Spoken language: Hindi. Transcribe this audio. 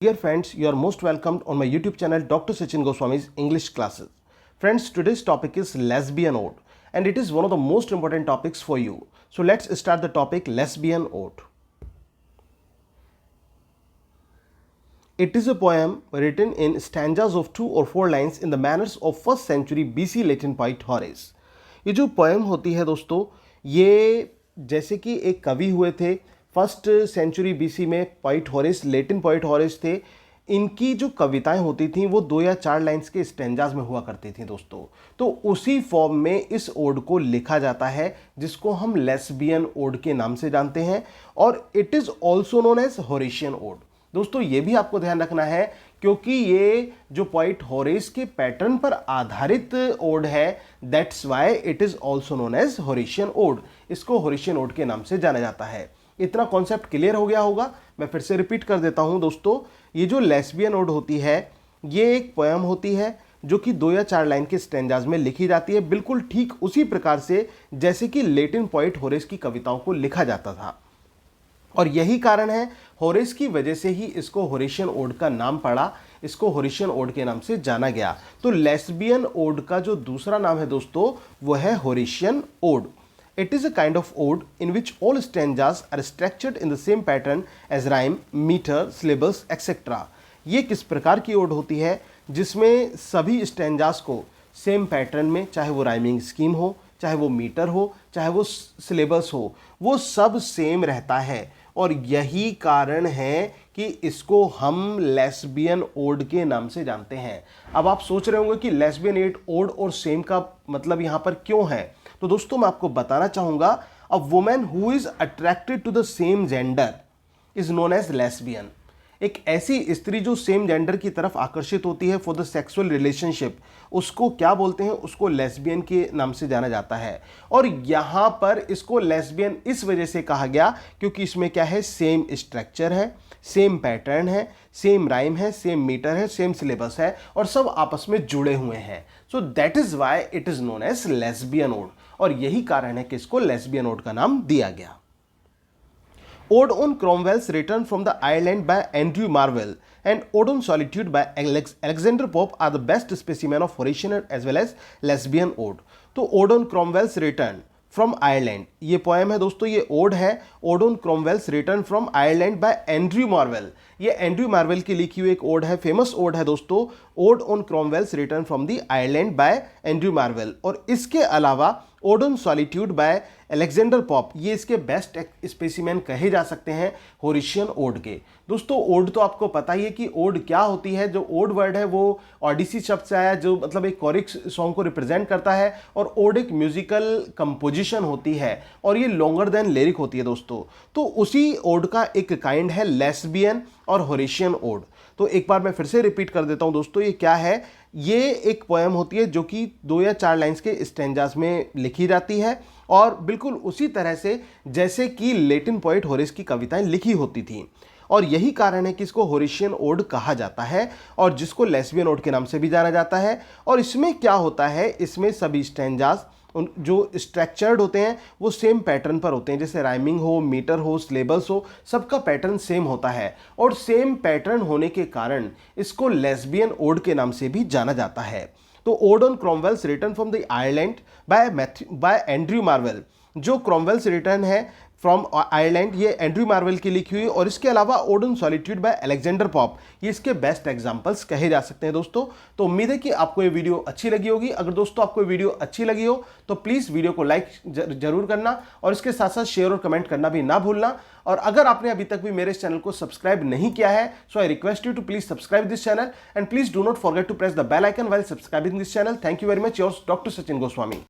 Dear friends, you are most welcomed on my YouTube channel Dr. Sachin Goswami's English classes. Friends, today's topic is lesbian ode and it is one of the most important topics for you. So let's start the topic lesbian ode. It is a poem written in stanzas of 2 or 4 lines in the manners of 1st century BC Latin poet Horace. ये जो पोएम होती है दोस्तों, ये जैसे कि एक कवि हुए थे फर्स्ट सेंचुरी बीसी में, poet Horace, Latin poet Horace थे। इनकी जो कविताएं होती थीं वो 2 या 4 लाइंस के स्टेंजाज में हुआ करती थी दोस्तों। तो उसी फॉर्म में इस ओड को लिखा जाता है जिसको हम लेस्बियन ओड के नाम से जानते हैं और it is also known as Horatian ode. दोस्तों ये भी आपको ध्यान रखना है क्योंकि ये जो पोइट होरेस के पैटर्न पर आधारित ओड है, that's why it is also known as Horatian ode. इसको होरेशियन ओड के नाम से जाना जाता है। इतना कॉन्सेप्ट क्लियर हो गया होगा। मैं फिर से रिपीट कर देता हूं दोस्तों, ये जो लेस्बियन ओड होती है ये एक पोएम होती है जो कि 2 या 4 लाइन के स्टेंजाज में लिखी जाती है, बिल्कुल ठीक उसी प्रकार से जैसे कि लेटिन पोइट होरेस की कविताओं को लिखा जाता था। और यही कारण है, होरेस की वजह से ही इसको होरेशियन ओड का नाम पड़ा, इसको होरेशियन ओड के नाम से जाना गया। तो लेस्बियन ओड का जो दूसरा नाम है दोस्तों वो है Horatian ode. It is a kind of ode in which all stanzas are structured in the same pattern as rhyme, meter, syllables, etc. ये किस प्रकार की ओड होती है जिसमें सभी स्टैंजास को सेम पैटर्न में, चाहे वो राइमिंग स्कीम हो, चाहे वो मीटर हो, चाहे वो सिलेबस हो, वो सब सेम रहता है। और यही कारण है कि इसको हम लेस्बियन ओड के नाम से जानते हैं। अब आप सोच रहे होंगे कि लेस्बियन ओड और सेम का मतलब यहाँ पर क्यों है, तो दोस्तों मैं आपको बताना चाहूंगा, a women who is attracted to the same gender is known as lesbian. एक ऐसी स्त्री जो सेम जेंडर की तरफ आकर्षित होती है फॉर द सेक्सुअल रिलेशनशिप, उसको क्या बोलते हैं, उसको लेस्बियन के नाम से जाना जाता है। और यहाँ पर इसको लेस्बियन इस वजह से कहा गया क्योंकि इसमें क्या है, सेम स्ट्रक्चर है, सेम पैटर्न है, सेम राइम है, सेम मीटर है, सेम सिलेबस है और सब आपस में जुड़े हुए हैं। So that is why it is known as Lesbian ode. और यही कारण है कि इसको लेस्बियन ओड का नाम दिया गया। Ode on Cromwell's Return from the Ireland by Andrew Marvell and Ode on Solitude by Alexander Pope are the best specimen of Horatian as well as lesbian ode. तो Ode on Cromwell's Return from Ireland ये पोएम है दोस्तों, ये ओड है, ode on Cromwell's return from Ireland by Andrew Marvell. ये एंड्रयू मार्वेल की लिखी हुई एक ओड है, फेमस ओड है दोस्तों, ode on Cromwell's return from the Ireland by Andrew Marvell. और इसके अलावा ode on solitude by Alexander Pope, ये इसके बेस्ट स्पेसिमेन कहे जा सकते हैं होरेशियन ओड के। दोस्तों ओड तो आपको पता ही है कि ओड क्या होती है। जो ओड वर्ड है वो ओडिसी शब्द से आया, जो मतलब एक कोरिक सॉन्ग को रिप्रेजेंट करता है। और ओड एक म्यूजिकल कंपोजिशन होती है और ये लॉन्गर देन लिरिक होती है दोस्तों। तो उसी ओड का एक काइंड है लेस्बियन और होरेशियन ओड। तो एक बार मैं फिर से रिपीट कर देता हूं दोस्तों, ये क्या है, ये एक पोएम होती है जो कि 2 या 4 लाइंस के स्टेंजास में लिखी जाती है और बिल्कुल उसी तरह से जैसे कि लेटिन पोइट होरेस की कविताएं लिखी होती थीं। और यही कारण है कि इसको होरेशियन ओड कहा जाता है और जिसको लेस्बियन ओड के नाम से भी जाना जाता है। और इसमें क्या होता है, इसमें सभी स्टेंजास जो स्ट्रक्चर्ड होते हैं वो सेम पैटर्न पर होते हैं, जैसे राइमिंग हो, मीटर हो, सिलेबस हो, सबका पैटर्न सेम होता है। और सेम पैटर्न होने के कारण इसको लेस्बियन ओड के नाम से भी जाना जाता है। तो ode on Cromwell's return from the Ireland by Andrew Marvell, जो क्रोमवेल्स रिटर्न है फ्रॉम आयरलैंड, ये एंड्रयू मार्वेल की लिखी हुई। और इसके अलावा ode on solitude by Alexander Pope, ये इसके बेस्ट एग्जांपल्स कहे जा सकते हैं दोस्तों। तो उम्मीद है कि आपको ये वीडियो अच्छी लगी होगी। अगर दोस्तों आपको वीडियो अच्छी लगी हो तो प्लीज़ वीडियो को लाइक जरूर करना और इसके साथ साथ शेयर और कमेंट करना भी ना भूलना। और अगर आपने अभी तक भी मेरे इस चैनल को सब्सक्राइब नहीं किया है, so I request you to please subscribe this channel and please do not forget to press the bell icon while subscribing this channel. Thank you very much, yours doctor Sachin Goswami.